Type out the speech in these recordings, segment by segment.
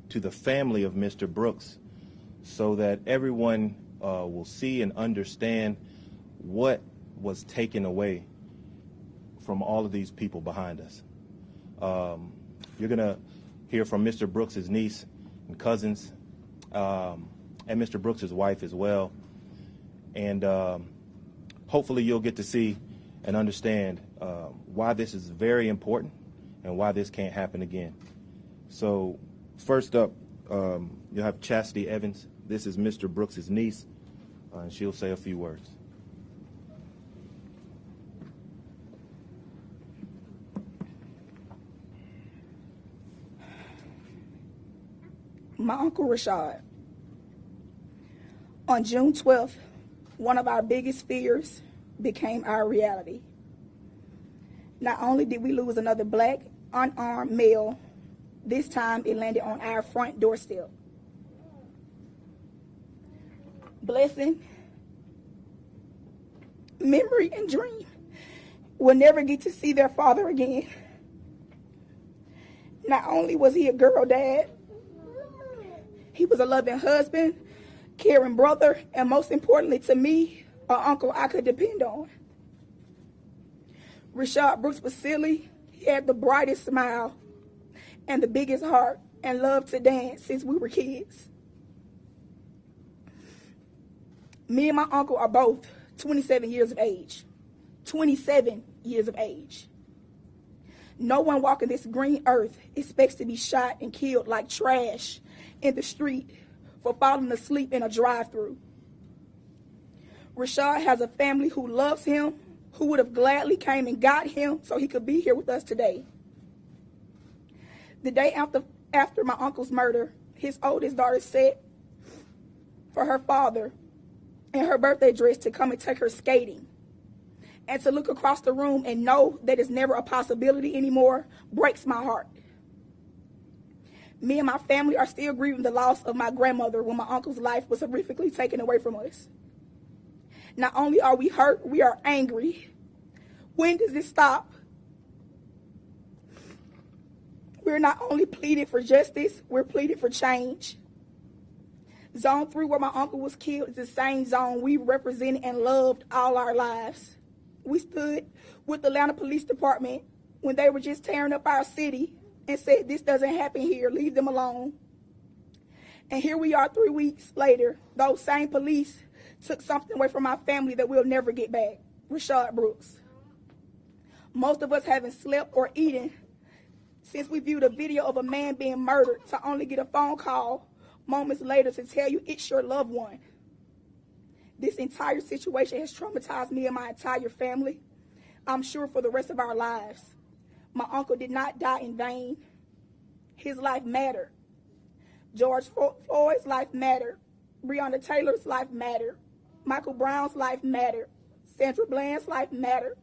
to the family of Mr. Brooks so that everyone will see and understand what was taken away from all of these people behind us. You're going to hear from Mr. Brooks' niece and cousins, and Mr. Brooks' wife as well. And hopefully you'll get to see and understand why this is very important and why this can't happen again. So first up, you'll have Chastity Evans. This is Mr. Brooks' niece, and she'll say a few words. My Uncle Rayshard. On June 12th, one of our biggest fears became our reality. Not only did we lose another black, unarmed male, this time it landed on our front doorstep. Blessing, memory, and dream will never get to see their father again. Not only was he a girl dad, he was a loving husband, caring brother, and most importantly to me, an uncle I could depend on. Rayshard Brooks was silly. He had the brightest smile and the biggest heart and loved to dance since we were kids. Me and my uncle are both 27 years of age. 27 years of age. No one walking this green earth expects to be shot and killed like trash in the street for falling asleep in a drive-thru. Rayshard has a family who loves him, who would have gladly came and got him so he could be here with us today. The day after my uncle's murder, his oldest daughter set for her father in her birthday dress to come and take her skating. And to look across the room and know that it's never a possibility anymore breaks my heart. Me and my family are still grieving the loss of my grandmother when my uncle's life was horrifically taken away from us. Not only are we hurt, we are angry. When does this stop? We're not only pleading for justice, we're pleading for change. Zone 3, where my uncle was killed, is the same zone we represented and loved all our lives. We stood with the Atlanta Police Department when they were just tearing up our city and said, this doesn't happen here, leave them alone. And here we are 3 weeks later, those same police took something away from our family that we'll never get back, Rayshard Brooks. Most of us haven't slept or eaten since we viewed a video of a man being murdered to only get a phone call moments later to tell you it's your loved one. This entire situation has traumatized me and my entire family, I'm sure for the rest of our lives. My uncle did not die in vain. His life mattered. George Floyd's life mattered. Breonna Taylor's life mattered. Michael Brown's life mattered. Sandra Bland's life mattered.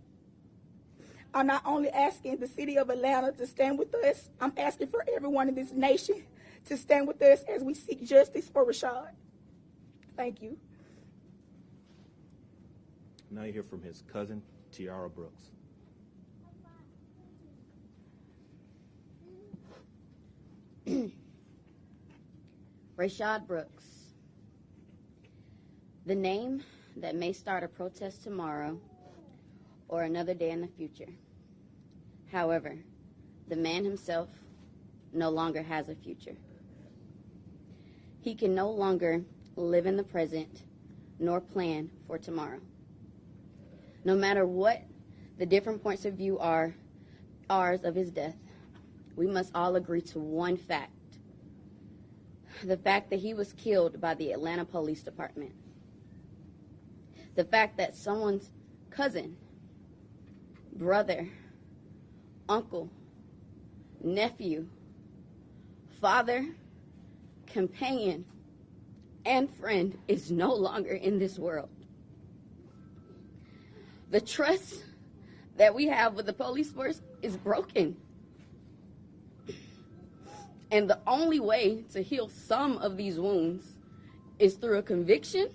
I'm not only asking the city of Atlanta to stand with us, I'm asking for everyone in this nation to stand with us as we seek justice for Rayshard. Thank you. Now you hear from his cousin, Tiara Brooks. Rayshard Brooks. The name that may start a protest tomorrow or another day in the future. However, the man himself no longer has a future. He can no longer live in the present nor plan for tomorrow. No matter what the different points of view are ours of his death, we must all agree to one fact. The fact that he was killed by the Atlanta Police Department. The fact that someone's cousin, brother, uncle, nephew, father, companion, and friend is no longer in this world. The trust that we have with the police force is broken. And the only way to heal some of these wounds is through a conviction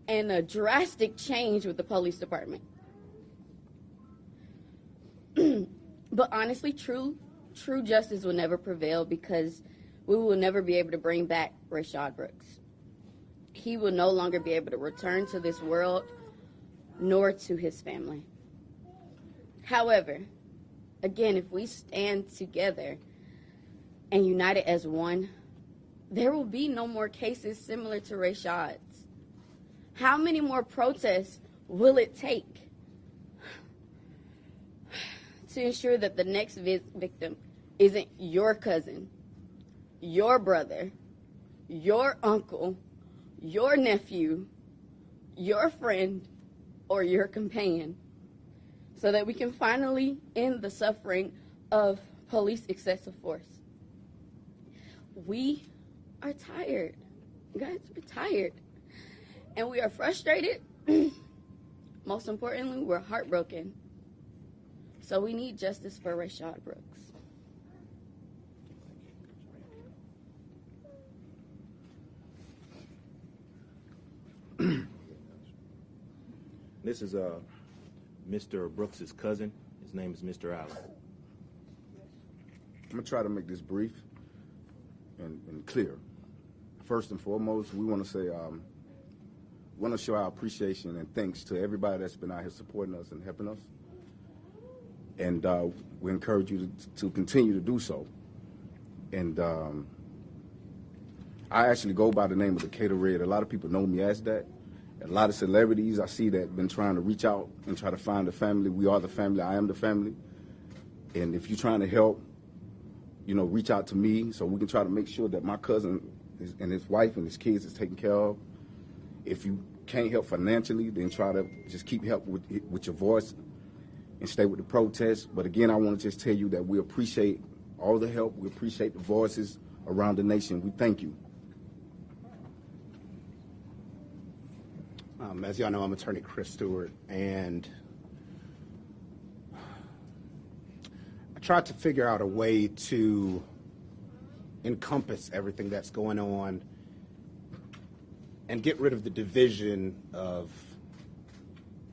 and a drastic change with the police department. But honestly, true justice will never prevail because we will never be able to bring back Rayshard Brooks. He will no longer be able to return to this world, nor to his family. However, again, if we stand together and united as one, there will be no more cases similar to Rayshard's. How many more protests will it take to ensure that the next victim isn't your cousin, your brother, your uncle, your nephew, your friend, or your companion, so that we can finally end the suffering of police excessive force? We are tired. Guys, we're tired. And we are frustrated. Most importantly, we're heartbroken. So we need justice for Rayshard Brooks. This is Mr. Brooks's cousin. His name is Mr. Allen. I'm going to try to make this brief and clear. First and foremost, we want to say, want to show our appreciation and thanks to everybody that's been out here supporting us and helping us. And we encourage you to continue to do so. And I actually go by the name of the Decatur Red. A lot of people know me as that. A lot of celebrities I see that have been trying to reach out and try to find the family. We are the family. I am the family. And if you're trying to help, you know, reach out to me so we can try to make sure that my cousin and his wife and his kids is taken care of. If you can't help financially, then try to just keep help with your voice and stay with the protests. But again, I want to just tell you that we appreciate all the help. We appreciate the voices around the nation. We thank you. As y'all know, I'm attorney Chris Stewart, and I tried to figure out a way to encompass everything that's going on and get rid of the division of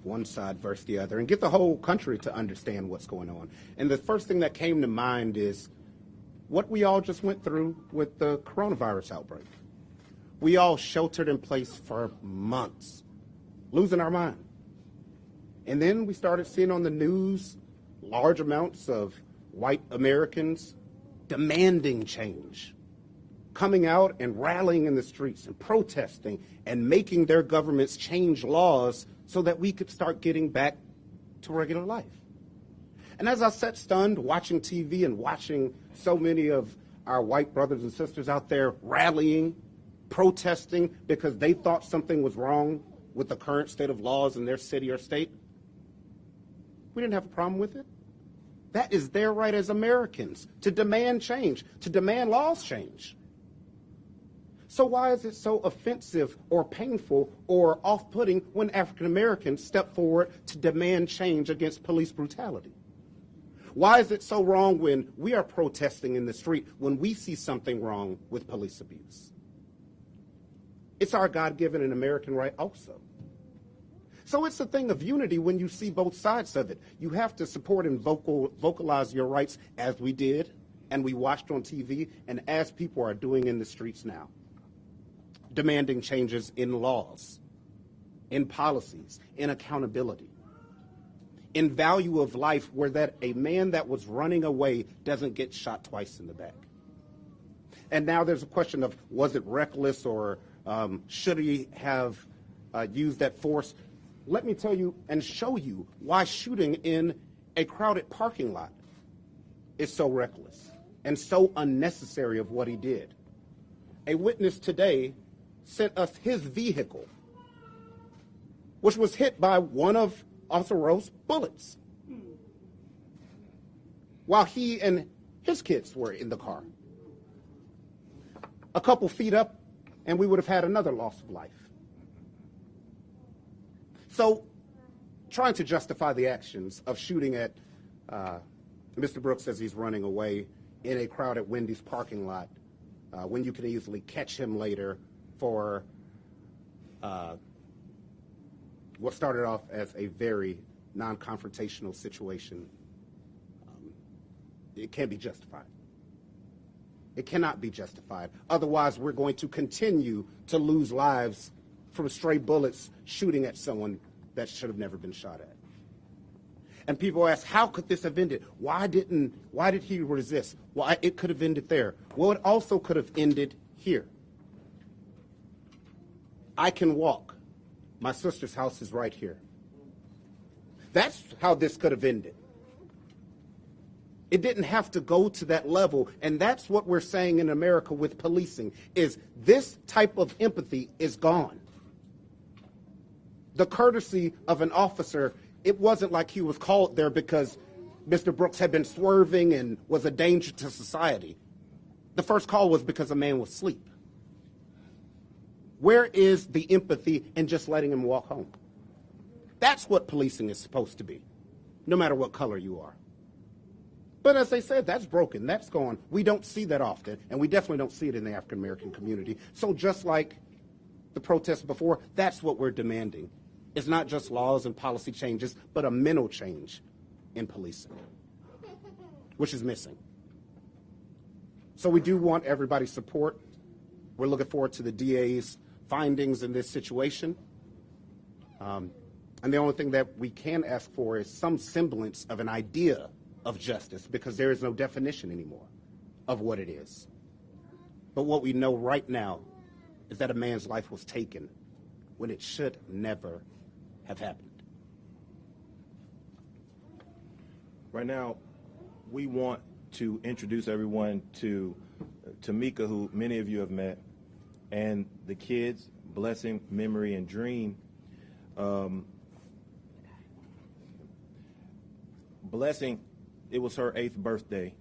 one side versus the other and get the whole country to understand what's going on. And the first thing that came to mind is what we all just went through with the coronavirus outbreak. We all sheltered in place for months, losing our mind. And then we started seeing on the news large amounts of white Americans demanding change, coming out and rallying in the streets and protesting and making their governments change laws so that we could start getting back to regular life. And as I sat stunned watching TV and watching so many of our white brothers and sisters out there rallying, protesting because they thought something was wrong with the current state of laws in their city or state, we didn't have a problem with it. That is their right as Americans to demand change, to demand laws change. So why is it so offensive or painful or off-putting when African Americans step forward to demand change against police brutality? Why is it so wrong when we are protesting in the street when we see something wrong with police abuse? It's our God-given and American right also. So it's a thing of unity when you see both sides of it. You have to support and vocalize your rights as we did and we watched on TV and as people are doing in the streets now. Demanding changes in laws, in policies, in accountability, in value of life where that a man that was running away doesn't get shot twice in the back. And now there's a question of was it reckless or should he have used that force? Let me tell you and show you why shooting in a crowded parking lot is so reckless and so unnecessary of what he did. A witness today sent us his vehicle, which was hit by one of Officer Rowe's bullets while he and his kids were in the car. A couple feet up, and we would have had another loss of life. So, trying to justify the actions of shooting at Mr. Brooks as he's running away in a crowded Wendy's parking lot when you can easily catch him later for what started off as a very non-confrontational situation, it can't be justified. It cannot be justified. Otherwise, we're going to continue to lose lives from stray bullets shooting at someone that should have never been shot at. And people ask, how could this have ended? Why did he resist? Why it could have ended there? Well, it also could have ended here. I can walk. My sister's house is right here. That's how this could have ended. It didn't have to go to that level, and that's what we're saying in America with policing, is this type of empathy is gone. The courtesy of an officer, it wasn't like he was called there because Mr. Brooks had been swerving and was a danger to society. The first call was because a man was asleep. Where is the empathy in just letting him walk home? That's what policing is supposed to be, no matter what color you are. But as they said, that's broken, that's gone. We don't see that often, and we definitely don't see it in the African American community. So just like the protests before, that's what we're demanding. It's not just laws and policy changes, but a mental change in policing, which is missing. So we do want everybody's support. We're looking forward to the DA's findings in this situation. And the only thing that we can ask for is some semblance of an idea of justice, because there is no definition anymore of what it is. But what we know right now is that a man's life was taken when it should never have happened. Right now, we want to introduce everyone to Tamika, who many of you have met, and the kids, Blessing, Memory, and Dream. Blessing, it was her 8th birthday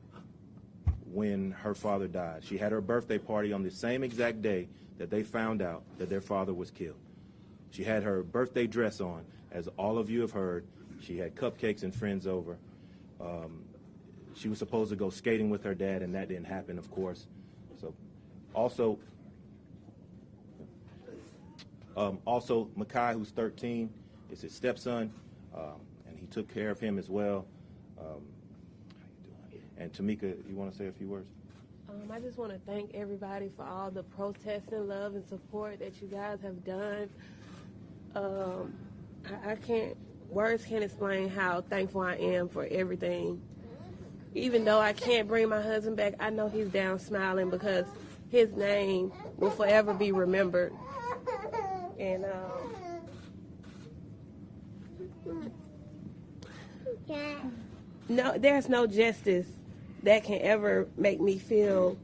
when her father died. She had her birthday party on the same exact day that they found out that their father was killed. She had her birthday dress on, as all of you have heard. She had cupcakes and friends over. She was supposed to go skating with her dad, and that didn't happen, of course. So, also, Makai, who's 13, is his stepson, and he took care of him as well. And Tamika, you want to say a few words? I just want to thank everybody for all the protesting, love, and support that you guys have done. Words can't explain how thankful I am for everything. Even though I can't bring my husband back, I know he's down smiling because his name will forever be remembered. And no, there's no justice that can ever make me feel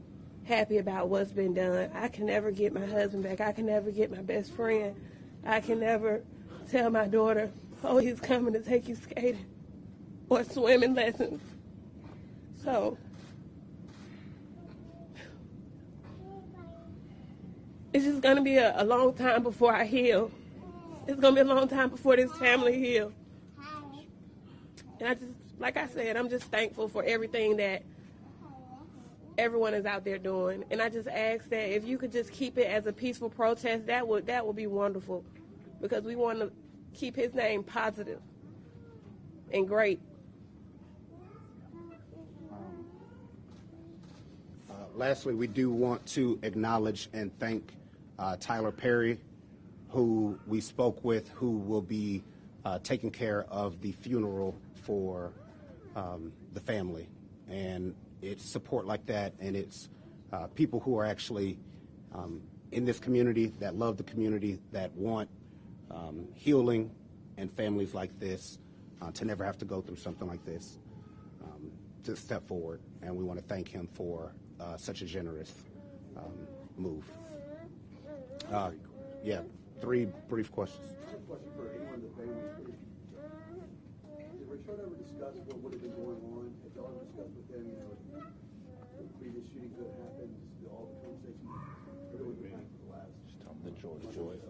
happy about what's been done. I can never get my husband back. I can never get my best friend. I can never tell my daughter, oh, he's coming to take you skating or swimming lessons. So it's just going to be a long time before I heal. It's going to be a long time before this family heals. And I just, like I said, I'm just thankful for everything that everyone is out there doing. And I just ask that if you could just keep it as a peaceful protest, that would be wonderful, because we want to keep his name positive and great. Lastly, we do want to acknowledge and thank Tyler Perry, who we spoke with, who will be taking care of the funeral for the family. And it's support like that, and it's people who are actually in this community, that love the community, that want healing and families like this to never have to go through something like this, to step forward. And we want to thank him for such a generous move. Yeah, 3 brief questions. I have a question for anyone in the family. Did Rayshard ever discuss what would have been going on? Had y'all ever discussed with him, the previous shootings that happened, all the conversations? What would be for the last? Just tell them the George.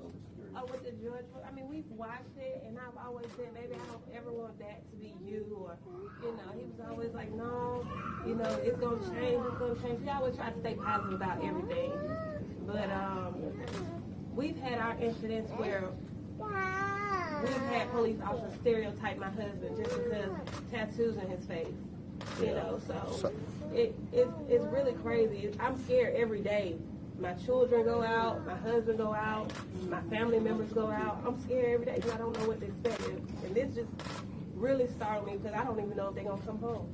Oh, with the George, I mean, we've watched it, and I've always said, baby, I don't ever want that to be you, or, he was always like, no, it's going to change, He always tried to stay positive about everything. But we've had our incidents where we've had police officers stereotype my husband just because tattoos in his face. You know, so it's really crazy. I'm scared every day. My children go out, my husband go out, my family members go out. I'm scared every day because I don't know what to expect. And this just really startled me because I don't even know if they're going to come home.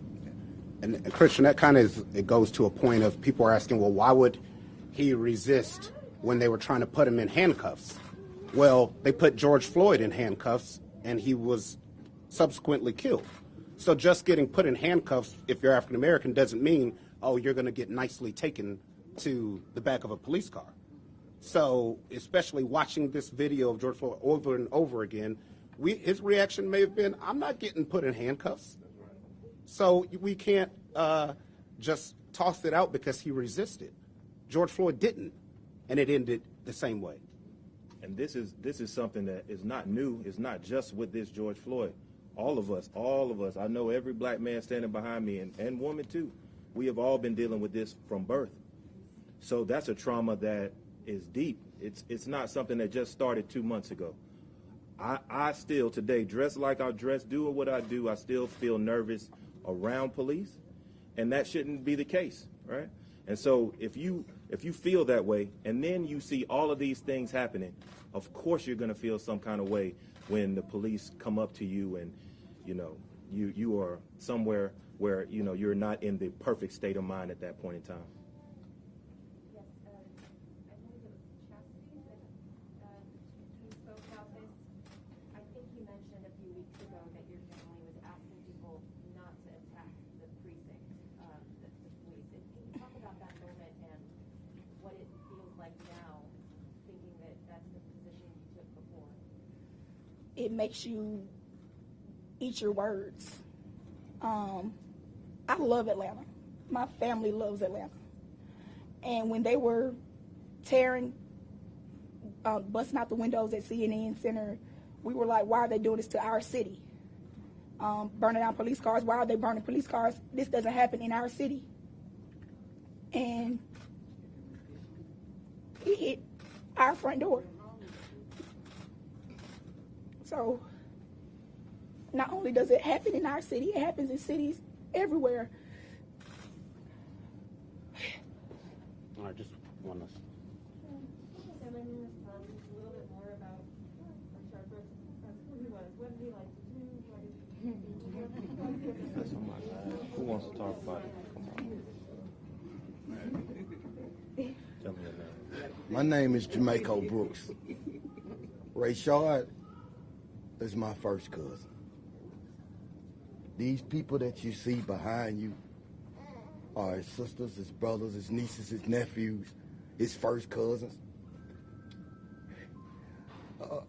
And Christian, that kind of it goes to a point of people are asking, well, why would he resist when they were trying to put him in handcuffs? Well, they put George Floyd in handcuffs, and he was subsequently killed. So just getting put in handcuffs, if you're African American, doesn't mean, oh, you're going to get nicely taken to the back of a police car. So, especially watching this video of George Floyd over and over again, his reaction may have been, I'm not getting put in handcuffs. So we can't just toss it out because he resisted. George Floyd didn't, and it ended the same way. And this is something that is not new. It's not just with this George Floyd. All of us, I know every black man standing behind me and woman too, we have all been dealing with this from birth. So that's a trauma that is deep. It's not something that just started 2 months ago. I still today, dress like I dress, do what I do, I still feel nervous around police, and that shouldn't be the case, right? And so if you feel that way and then you see all of these things happening, of course you're going to feel some kind of way when the police come up to you and, you know, you are somewhere where, you know, you're not in the perfect state of mind at that point in time. Yes, I believe it was Chastity that you spoke about this. I think you mentioned a few weeks ago that your family was asking people not to attack the precinct, the police. And can you talk about that moment and what it feels like now, thinking that that's the position you took before? It makes you eat your words. I love Atlanta. My family loves Atlanta. And when they were tearing, busting out the windows at CNN Center, we were like, why are they doing this to our city? Burning down police cars. Why are they burning police cars? This doesn't happen in our city. And he hit our front door. So not only does it happen in our city, it happens in cities everywhere. I just want to. And then a little bit more about Rayshard Brooks. Who he was. What did he like to do? That's on my side. Who wants to talk about it? Come on. Tell me your name. My name is Jamaico Brooks. Rayshard is my first cousin. These people that you see behind you are his sisters, his brothers, his nieces, his nephews, his first cousins.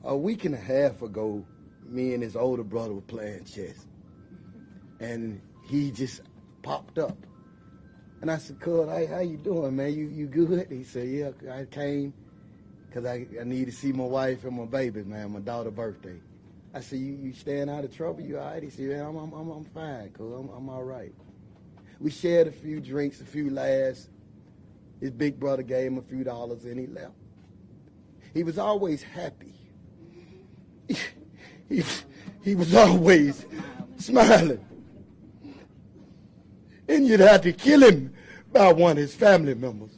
A week and a half ago, me and his older brother were playing chess. And he just popped up. And I said, cuz, hey, how you doing, man? You good? He said, yeah, I came because I need to see my wife and my baby, man, my daughter's birthday. I said, you staying out of trouble? You all right? He said, yeah, I'm fine, cuz, I'm all right. We shared a few drinks, a few laughs. His big brother gave him a few dollars and he left. He was always happy. He was always smiling. And you'd have to kill him by one of his family members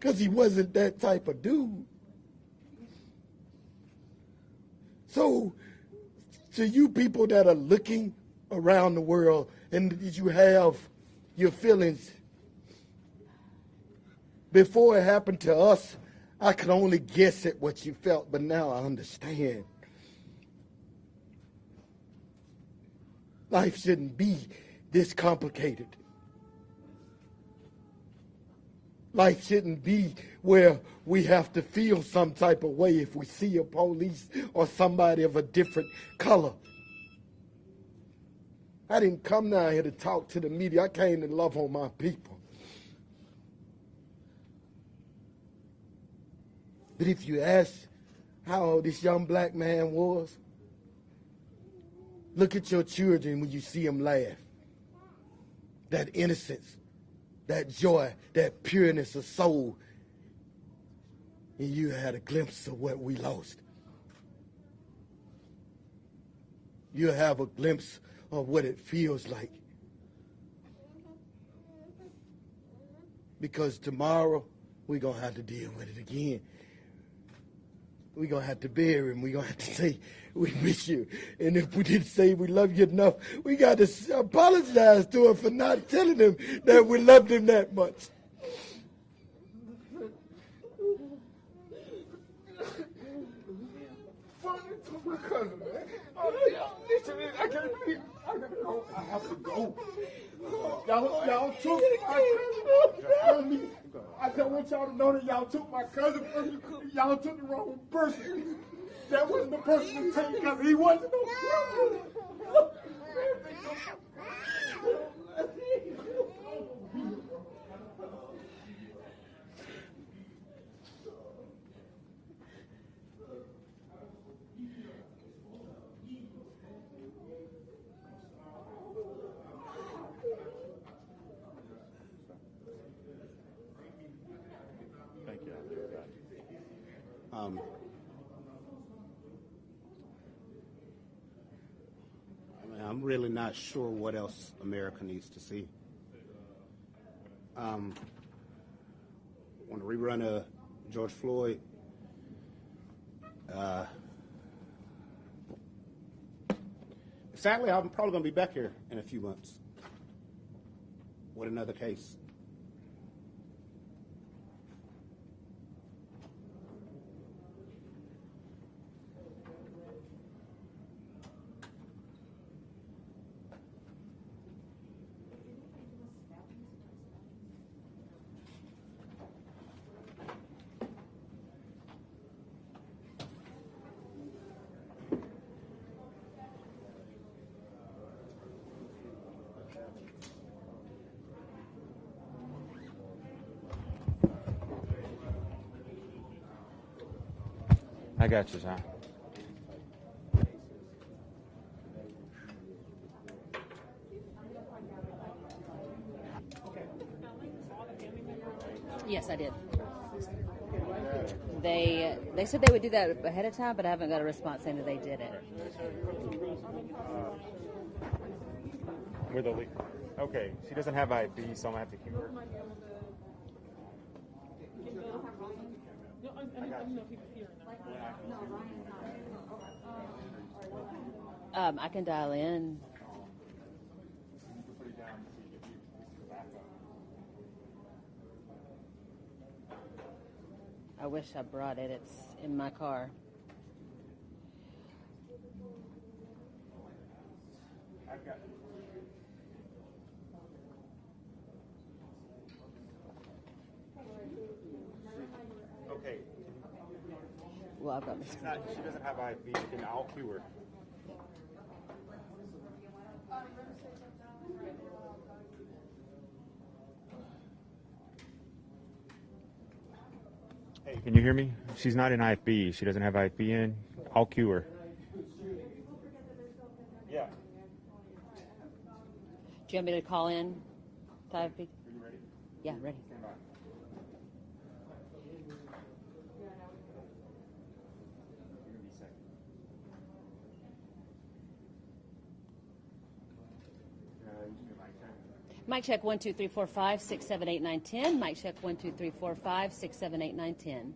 because he wasn't that type of dude. So, to you people that are looking around the world and you have your feelings, before it happened to us, I could only guess at what you felt, but now I understand. Life shouldn't be this complicated. Life shouldn't be where we have to feel some type of way if we see a police or somebody of a different color. I didn't come down here to talk to the media. I came to love on my people. But if you ask how old this young black man was, look at your children when you see them laugh. That innocence, that joy, that pureness of soul. And you had a glimpse of what we lost. You have a glimpse of what it feels like because tomorrow we're going to have to deal with it again. We're going to have to bury him. We're going to have to say, we miss you. And if we didn't say we love you enough, we got to apologize to him for not telling him that we loved him that much. My cousin, man. Listen, I can't believe I gotta go. I have to go. Y'all took my cousin. I just want y'all to know that y'all took my cousin from me. Y'all took the wrong person. That wasn't the person to take because he wasn't no I'm really not sure what else America needs to see. Want to rerun a George Floyd. Sadly, I'm probably going to be back here in a few months with another case. I got you, John. Yes, I did. They said they would do that ahead of time, but I haven't got a response saying that they did it. With a okay, she doesn't have ID, so I'm gonna have to keep her. I can dial in. I wish I brought it. It's in my car. Okay. Well, I've got my She doesn't have ID, and I'll cue her. Hey, can you hear me? She's not in IFB. She doesn't have IFB in. I'll cue her. Yeah. Do you want me to call in? Are you ready? Yeah, ready. Stand by. Mic check 1 2 3 4 5 6 7 8 9 10. Mic check 1 2 3 4 5 6 7 8 9 10.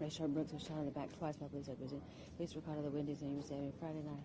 Rayshard Brooks was shot in the back twice by police officers. Police were caught at the Wendy's and he was there Friday night.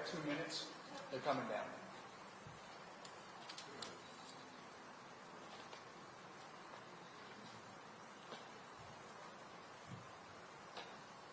2 minutes. They're coming down.